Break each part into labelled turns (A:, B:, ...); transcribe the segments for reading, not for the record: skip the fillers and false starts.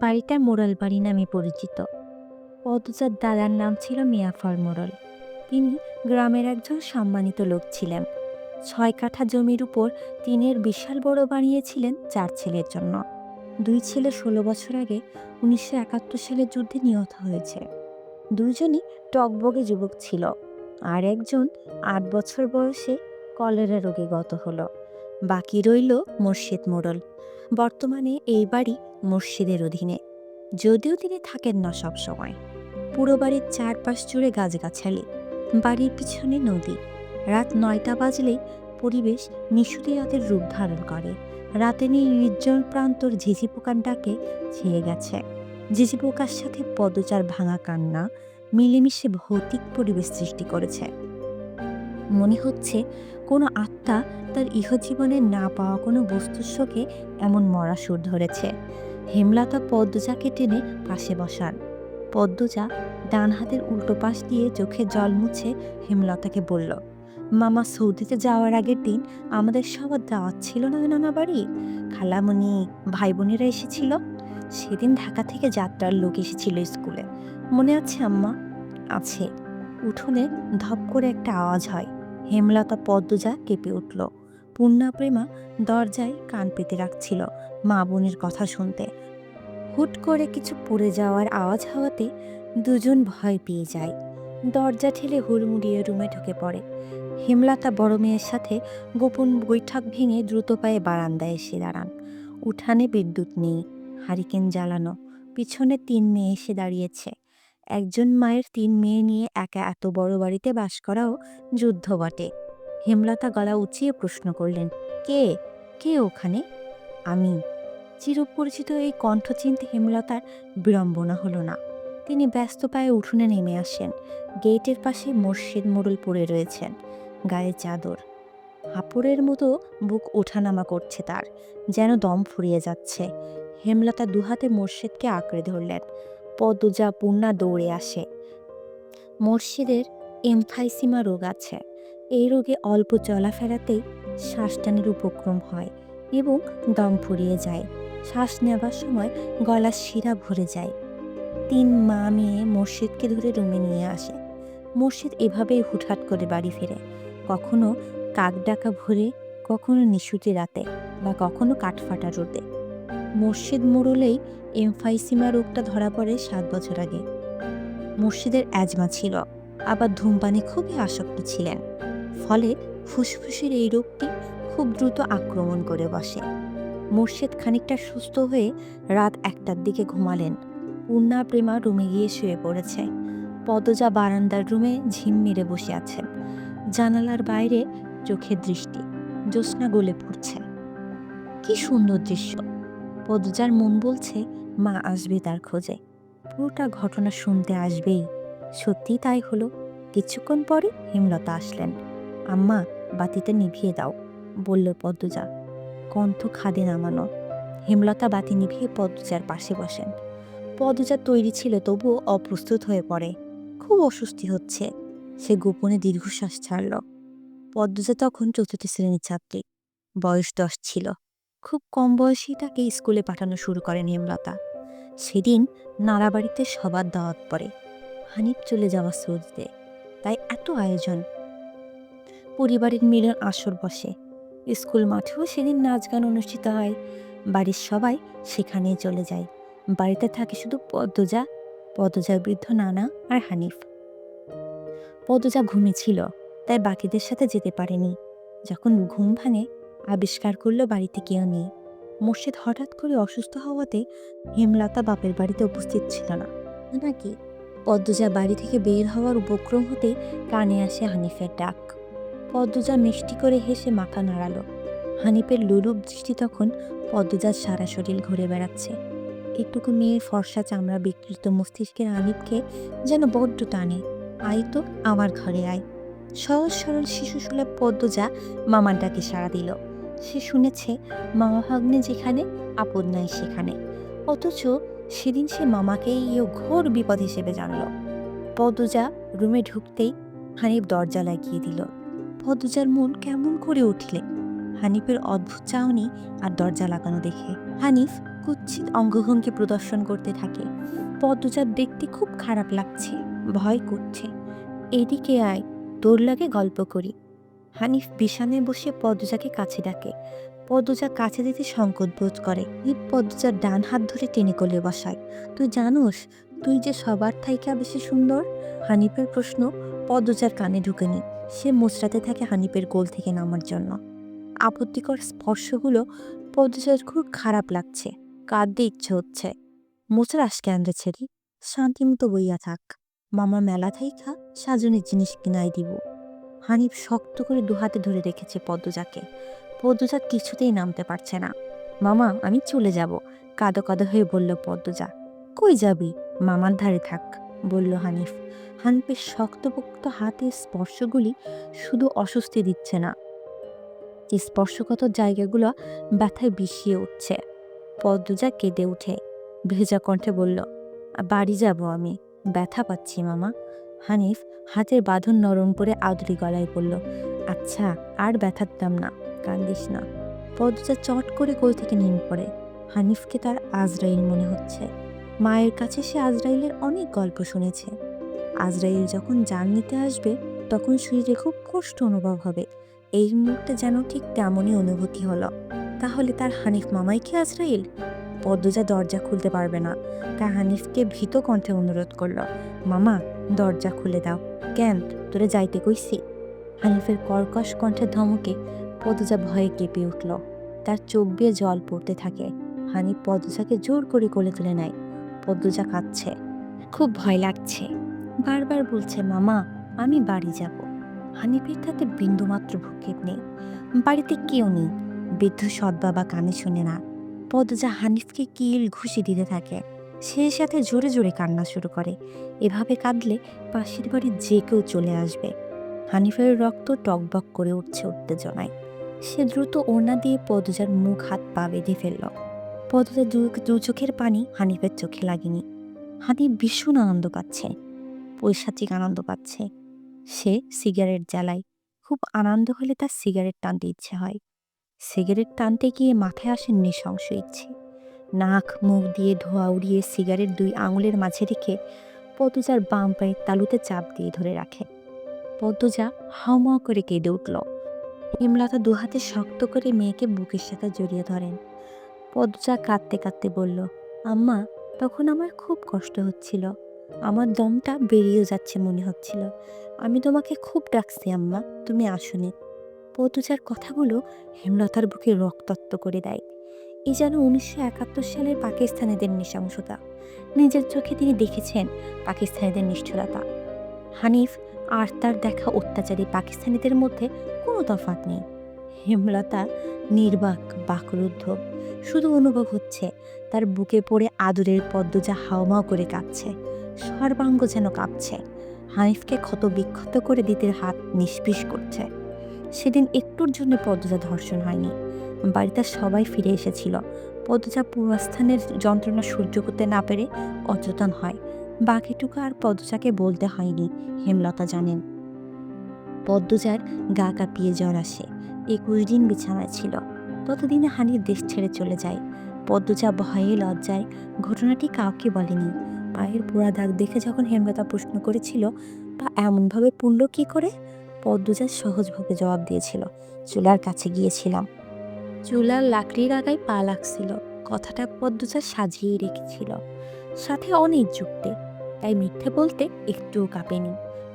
A: বাড়িটা মোড়ল বাড়ি নামে পরিচিত। পদচার দাদার নাম ছিল মিয়াফর মোড়ল। তিনি গ্রামের একজন সম্মানিত লোক ছিলেন। 6 কাঠা জমির উপর টিনের বিশাল বড় বানিয়েছিলেন 4 ছেলের জন্য। 2 ছেলে 16 বছর আগে 1971 সালে যুদ্ধে নিহত হয়েছে। দুজনই টগবগে যুবক ছিল, আর একজন 8 বছর বয়সে কলেরা রোগে গত হলো। বাকি রইল মুর্শিদ মোড়ল। বর্তমানে এই বাড়ি মুর্শিদের অধীনে, যদিও তিনি থাকেন না সব সময়। পুরো বাড়ির চারপাশ জুড়ে গাছগাছালি, বাড়ির পিছনে নদী। রাত 9টা বাজলেই পরিবেশ নিশুতি রাতের রূপ ধারণ করে। রাতে নেই নির্জন প্রান্তর ঝিঝি পোকার ডাকে ছেয়ে গেছে। ঝিঝি পোকার সাথে পদচার ভাঙা কান্না মিলেমিশে ভৌতিক পরিবেশ সৃষ্টি করেছে। মনে হচ্ছে কোনো আত্মা তার ইহজীবনে না পাওয়া কোনো বস্তুর শোকে এমন মরা সুর ধরেছে। হেমলতা পদ্মজাকে টেনে পাশে বসান। পদ্মজা ডান হাতের উল্টো পাশ দিয়ে চোখে জল মুছে হেমলতাকে বলল, মামা সৌদিতে যাওয়ার আগের দিন আমাদের সবার দাওয়াত ছিল না নানা বাড়ি? খালামণি, ভাই বোনেরা এসেছিল। সেদিন ঢাকা থেকে যাত্রার লোক এসেছিল স্কুলে, মনে আছে আম্মা? আছে। উঠোনে ধপ করে একটা আওয়াজ হয়। হেমলতা পদ্মজা কেঁপে উঠল। পূর্ণাপ্রেমা দরজায় কান পেতে রাখছিল মা বোনের কথা শুনতে। হুট করে কিছু পড়ে যাওয়ার আওয়াজ হওয়াতে দুজন ভয় পেয়ে যায়। দরজা ঠেলে হুড়মুড়িয়ে রুমে ঢুকে পড়ে। হেমলতা বড় মেয়ের সাথে গোপন বৈঠক ভেঙে দ্রুত পায়ে বারান্দায় এসে দাঁড়ান। উঠানে বিদ্যুৎ নেই, হারিকেন জ্বালানো। পিছনে 3 মেয়ে এসে দাঁড়িয়েছে। একজন মায়ের 3 মেয়ে নিয়ে একা এত বড় বাড়িতে বাস করাও যুদ্ধ বটে। হেমলতা গলা উঁচিয়ে প্রশ্ন করলেন, কে কে ওখানে? আমি। চিরপরিচিত এই কণ্ঠ চিনতে হেমলতার বিড়ম্বনা হলো না। তিনি ব্যস্ত পায়ে উঠোনে নেমে আসেন। গেটের পাশে মুর্শিদ মোড়ল পড়ে রয়েছেন, গায়ে চাদর। হাঁপড়ের মতো বুক ওঠানামা করছে তার, যেন দম ফুরিয়ে যাচ্ছে। হেমলতা দুহাতে মুর্শিদকে আঁকড়ে ধরলেন। পদ্মজা পূর্ণা দৌড়ে আসে। মুর্শিদের এমফাইসিমা রোগ আছে। এই রোগে অল্প চলাফেরাতেই শ্বাসটানের উপক্রম হয় এবং দম ফুরিয়ে যায়। শ্বাস নেবার সময় গলার শিরা ভরে যায়। 3 মা মেয়ে মুর্শিদকে ধরে রুমে নিয়ে আসে। মুর্শিদ এভাবেই হুটহাট করে বাড়ি ফিরে, কখনো কাক ডাকা ভোরে, কখনো নিশুতি রাতে, বা কখনো কাঠফাটা রোদে। মুর্শিদ মোড়লেই এমফাইসিমা রোগটা ধরা পড়ে 7 বছর আগে। মুর্শিদের অ্যাজমা ছিল, আবার ধূমপানে খুবই আসক্ত ছিলেন। ফলে ফুসফুসের এই রোগটি খুব দ্রুত আক্রমণ করে বসে। মুর্শিদ খানিকটা সুস্থ হয়ে রাত 1টার দিকে ঘুমালেন। পূর্ণা প্রেমা রুমে গিয়ে শুয়ে পড়েছে। পদজা বারান্দার রুমে ঝিম মেরে বসে আছেন। জানালার বাইরে চোখের দৃষ্টি, জ্যোৎস্না গলে পড়ছে। কি সুন্দর দৃশ্য! পদজার মন বলছে মা আসবে তার খোঁজে, পুরোটা ঘটনা শুনতে আসবেই। সত্যি তাই হলো। কিছুক্ষণ পরে হেমলতা আসলেন। আম্মা, বাতিটা নিভিয়ে দাও, বলল পদ্মজা, কণ্ঠ খাদে নামানো। হেমলতা বাতি নিভিয়ে পদ্মজার পাশে বসেন। পদ্মজা তৈরি ছিল, তবুও অপ্রস্তুত হয়ে পড়ে। খুব অস্বস্তি হচ্ছে। সে গোপনে দীর্ঘশ্বাস ছাড়ল। পদ্মজা তখন 4র্থ শ্রেণীর ছাত্রী, বয়স 10 ছিল। খুব কম বয়সেই তাকে স্কুলে পাঠানো শুরু করেন হেমলতা। সেদিন নাড়াবাড়িতে সবার দাওয়াত পড়ে। হানিফ চলে যাওয়া সৌদিতে, তাই এত আয়োজন। পরিবারের মিলন আসর বসে। স্কুল মাঠেও সেদিন নাচ গান অনুষ্ঠিত হয়। বাড়ির সবাই সেখানেই চলে যায়। বাড়িতে থাকে শুধু পদ্মজা, পদ্মজার বৃদ্ধ নানা আর হানিফ। পদ্মজা ঘুমিয়েছিল, তাই বাকিদের সাথে যেতে পারেনি। যখন ঘুম ভাঙে, আবিষ্কার করলো বাড়িতে কেউ নেই। মুর্শিদ হঠাৎ করে অসুস্থ হওয়াতে হেমলতা বাপের বাড়িতে উপস্থিত ছিল না নাকি। পদ্মজা বাড়ি থেকে বের হওয়ার উপক্রম হতে কানে আসে হানিফের ডাক। পদ্মজা মিষ্টি করে হেসে মাথা নাড়ালো। হানিফের লোলুপ দৃষ্টি তখন পদ্মজার সারা শরীর ঘুরে বেড়াচ্ছে। একটুকু মেয়ের ফর্সা চামড়া বিকৃত মস্তিষ্কের হানিফকে যেন বড্ড টানে। আয় তো, আমার ঘরে আয়। সহজ সরল শিশুসুলভ পদ্মজা মামার ডাকে সাড়া দিল। সে শুনেছে মামা ভাগ্নে যেখানে, আপদ নাই সেখানে। অথচ সেদিন সে মামাকেই ঘোর বিপদ হিসেবে জানল। পদ্মজা রুমে ঢুকতেই হানিফ দরজা লাগিয়ে দিল। পদ্মজার মন কেমন করে উঠলে হানিফের অদ্ভুত চাহনি আর দরজা লাগানো দেখে। হানিফ কুৎসিত অঙ্গভঙ্গি প্রদর্শন করতে থাকে। পদ্মজার দেখতে খুব খারাপ লাগছে, ভয় করছে। এদিকে আয়, তোর লাগে গল্প করি। হানিফ বিছানায় বসে পদ্মজাকে কাছে ডাকে। পদ্মজা কাছে যেতে সংকোচ বোধ করে। পদ্মজার ডান হাত ধরে টেনে কোলে বসায়। তুই জানোস, তুই যে সবার থাইকা বেশি সুন্দর। হানিফের প্রশ্ন পদ্মজার কানে ঢুকেনি। সে মোচড়াতে থাকে হানিফের কোল থেকে নামার জন্য। আপত্তিকর স্পর্শগুলো পদ্মজার খুব খারাপ লাগছে, কাঁদতে ইচ্ছে হচ্ছে। মোচড়াস কেন রে ছেড়ি, শান্তিমতো বইয়া থাক। মামা মেলা থাইকা সাজনের জিনিস কিনাই দিব। হানিফ শক্ত করে দুহাতে ধরে রেখেছে পদ্মজাকে। পদ্মজা কিছুতেই নামতে পারছে না। মামা, আমি চলে যাব, কাঁদো কাঁদো হয়ে বলল পদ্মজা। কই যাবি? মামার ধারে থাক, বলল হানিফ। হানিফের শক্তপোক্ত হাতের স্পর্শগুলি শুধু অস্বস্তি দিচ্ছে না, স্পর্শগত জায়গাগুলো ব্যথায় বিষিয়ে উঠছে। পদ্মজা কেঁদে উঠে ভেজা কণ্ঠে বলল, বাড়ি যাব আমি, ব্যথা পাচ্ছি মামা। হানিফ হাতের বাঁধন নরম করে আদুরি গলায় বলল, আচ্ছা, আর ব্যথা দিতাম না, কান্দিস না। পদ্মজা চট করে কোল থেকে নেমে পড়ে। হানিফকে তার আজরাইল মনে হচ্ছে। মায়ের কাছে সে আজরাইলের অনেক গল্প শুনেছে। আজরাইল যখন জান নিতে আসবে তখন শরীরে খুব কষ্ট অনুভব হবে। এই মুহূর্তে যেন ঠিক তেমনই অনুভূতি হলো। তাহলে তার হানিফ মামাই কি আজরাইল? পদ্মজা দরজা খুলতে পারবে না, তার হানিফকে ভীত কণ্ঠে অনুরোধ করল, মামা দরজা খুলে দাও। কেন, তোরে যাইতে কইছি? হানিফের কর্কশ কণ্ঠের ধমকে পদ্মজা ভয়ে কেঁপে উঠল। তার চোখ দিয়ে জল পড়তে থাকে। হানিফ পদ্মজাকে জোর করে কোলে তুলে নেয়। পদ্মজা কাঁদছে, খুব ভয় লাগছে, বারবার বলছে, মামা আমি বাড়ি যাব। হানিফের তাতে বিন্দুমাত্র ভ্রুক্ষেপ নেই। বাড়িতে কেউ নেই, বৃদ্ধ সৎ বাবা কানে শুনে না। পদ্মজা হানিফকে কিল ঘুষি দিতে থাকে। সে সাথে জোরে জোরে কান্না শুরু করে। এভাবে কাঁদলে পাশের বাড়ির যে কেউ চলে আসবে। হানিফের রক্ত টকবক করে উঠছে উত্তেজনায়। সে দ্রুত ওড়না দিয়ে পদ্মজার মুখ হাত পা বেঁধে ফেলল। পদ্মজার দু চোখের পানি হানিফের চোখে লাগেনি। হানিফ ভীষণ আনন্দ পাচ্ছে, পৈশাচিক আনন্দ পাচ্ছে। সে সিগারেট জ্বালায়। খুব আনন্দ হলে তার সিগারেট টানতে ইচ্ছে হয়। সিগারেট টানতে গিয়ে মাথায় আসে নৃশংস ইচ্ছে। নাক মুখ দিয়ে ধোঁয়া উড়িয়ে সিগারেট 2 আঙুলের মাঝে রেখে পদ্মজার বাম পায়ের তালুতে চাপ দিয়ে ধরে রাখে। পদ্মজা হাউমাউ করে কেঁদে উঠল। হেমলতা দুহাতে শক্ত করে মেয়েকে বুকের সাথে জড়িয়ে ধরেন। পদ্মজা কাঁদতে কাঁদতে বলল, আম্মা, তখন আমার খুব কষ্ট হচ্ছিল, আমার দমটা বেরিয়ে যাচ্ছে মনে হচ্ছিল। আমি তোমাকে খুব ডাকছি আম্মা, তুমি আসোনি। পদ্মজার কথাগুলো হেমলতার বুকে রক্তাক্ত করে দেয়। এই যেন 1971 সালের পাকিস্তানিদের নৃশংসতা। নিজের চোখে তিনি দেখেছেন পাকিস্তানিদের নিষ্ঠুরতা। হানিফ আর তার দেখা অত্যাচারী পাকিস্তানিদের মধ্যে কোনো তফাৎ নেই। হেমলতা নির্বাক, বাকরুদ্ধ। শুধু অনুভব হচ্ছে তার বুকে পড়ে আদরের পদ্মজা হাওমাও করে কাঁপছে, সর্বাঙ্গ যেন কাঁপছে। হানিফকে ক্ষত বিক্ষত করে দিতে হাত নিষ্পিস করছে। সেদিন একটুর জন্য পদ্মজা ধর্ষণ হয়নি। বাড়িতে সবাই ফিরে এসেছিল। পদ্মজা পুরস্থানের যন্ত্রণা সহ্য করতে না পেরে অচেতন হয়। বাকিটুকু আর পদ্মজাকে বলতে হয়নি, হেমলতা জানেন। পদ্মজার গা কাঁপিয়ে জ্বর আসে। 21 দিন বিছানায় ছিল। ততদিনে হানিফ দেশ ছেড়ে চলে যায়। পদ্মজা ভয়ে লজ্জায় ঘটনাটি কাউকে বলেনি। পায়ের পোড়া দাগ দেখে যখন হেমলতা প্রশ্ন করেছিল, তা এমনভাবে পুড়ল কী করে, পদ্মজা সহজভাবে জবাব দিয়েছিল, চুলার কাছে গিয়েছিলাম, চুলার লাকড়ির আগায় পা লাগছিল। কথাটা পদ্মজা সাজিয়ে রেখেছিল, সাথে অনেক যুক্তি, তাই মিথ্যে বলতে একটুও কাঁপেনি।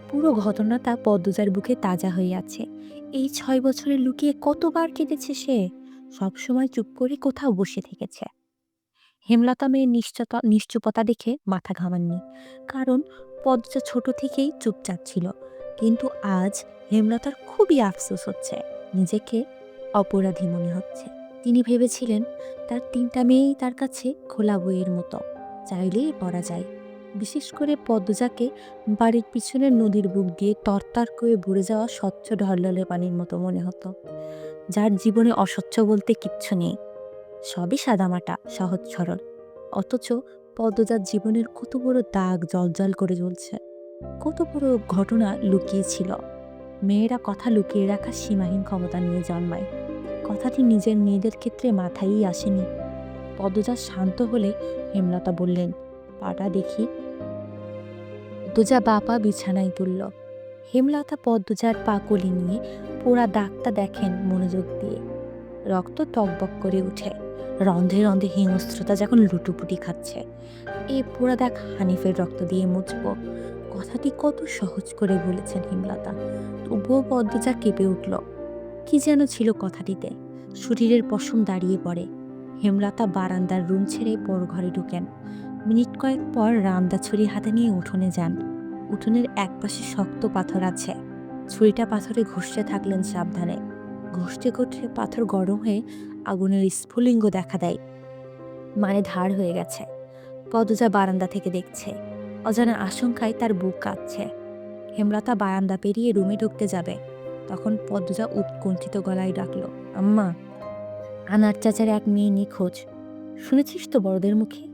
A: পুরো ঘটনাটা পদ্মজার বুকে তাজা হয়ে আছে। এই 6 বছরে লুকিয়ে কতবার কেঁদেছে সে। সবসময় চুপ করে কোথাও বসে থেকেছে। হেমলতা মেয়ের নিশ্চুপতা দেখে মাথা ঘামাননি, কারণ পদ্মজা ছোট থেকেই চুপচাপ ছিল। কিন্তু আজ হেমলতার খুবই আফসোস হচ্ছে, নিজেকে অপরাধী মনে হচ্ছে। তিনি ভেবেছিলেন তার 3টা মেয়েই তার কাছে খোলা বইয়ের মতো, চাইলেই পড়া যায়। বিশেষ করে পদ্মজাকে বাড়ির পিছনের নদীর বুক দিয়ে তরতর করে বয়ে যাওয়া স্বচ্ছ ঢলঢলে পানির মতো মনে হতো, যার জীবনে অস্বচ্ছ বলতে কিচ্ছু নেই, সবই সাদামাটা, সহজ সরল। অথচ পদ্মজার জীবনের কত বড় দাগ জ্বলজ্বল করে জ্বলছে, কত বড় ঘটনা লুকিয়ে ছিল। মেয়েরা কথা লুকিয়ে রাখার সীমাহীন ক্ষমতা নিয়ে জন্মায়। কথাটি নিজের মেয়েদের ক্ষেত্রে মাথায়ই আসেনি। পদ্মজা শান্ত হলে হেমলতা বললেন, পাটা দেখি। পদ্মজা পা বিছানায় তুলল। হেমলতা পদ্মজার পা কোলে নিয়ে পোড়া দাগটা দেখেন মনোযোগ দিয়ে। রক্ত টকবক করে উঠে, রন্ধে রন্ধে হিংস্রতা যখন লুটোপুটি খাচ্ছে। এই পোড়া দাগ হানিফের রক্ত দিয়ে মুছব, কথাটি কত সহজ করে বলেছেন হেমলতা। তবুও পদ্মজা কেঁপে উঠল। কি যেন ছিল কথাটিতে, শরীরের পশম দাঁড়িয়ে পড়ে। হেমলতা বারান্দার রুম ছেড়ে বড় ঘরে ঢুকেন। মিনিট কয়েক পর রামদা ছুরি হাতে নিয়ে উঠোনে যান। উঠোনের একপাশে শক্ত পাথর আছে, ছুরিটা পাথরে ঘষতে থাকলেন সাবধানে। ঘষতে ঘষতে পাথর গরম হয়ে আগুনের স্ফুলিঙ্গ দেখা দেয়, মানে ধার হয়ে গেছে। পদ্মজা বারান্দা থেকে দেখছে, অজানা আশঙ্কায় তার বুক কাঁপছে। হেমলতা বারান্দা পেরিয়ে রুমে ঢুকতে যাবে, তখন পদ্মজা উৎকণ্ঠিত গলায় ডাকল, আম্মা। আনার চাচার এক মেয়ে নিখোঁজ, শুনেছিস তো বড়দের মুখে?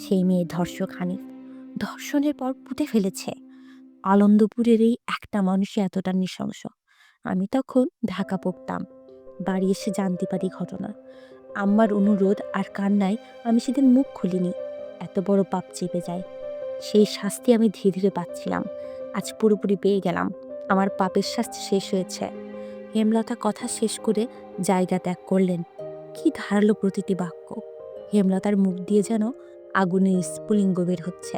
A: সেই মেয়ে ধর্ষক হানিফ ধর্ষণের পর পুঁতে ফেলেছে। আনন্দপুরের এই একটা মানুষই এতটা নৃশংস। আমি তখন ঢাকা পড়তাম, বাড়ি এসে জানতে পারি ঘটনা। আম্মার অনুরোধ আর কান্নায় আমি সেদিন মুখ খুলিনি। এত বড় পাপ চেপে যায়, সেই শাস্তি আমি ধীরে ধীরে পাচ্ছিলাম। আজ পুরোপুরি পেয়ে গেলাম, আমার পাপের শাস্তি শেষ হয়েছে। হেমলতা কথা শেষ করে জায়গা ত্যাগ করলেন। কি ধারালো প্রতিটি বাক্য! হেমলতার মুখ দিয়ে যেন আগুনের স্ফুলিঙ্গ বের হচ্ছে।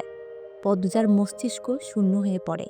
A: পদ্মজার মস্তিষ্ক শূন্য হয়ে পড়ে।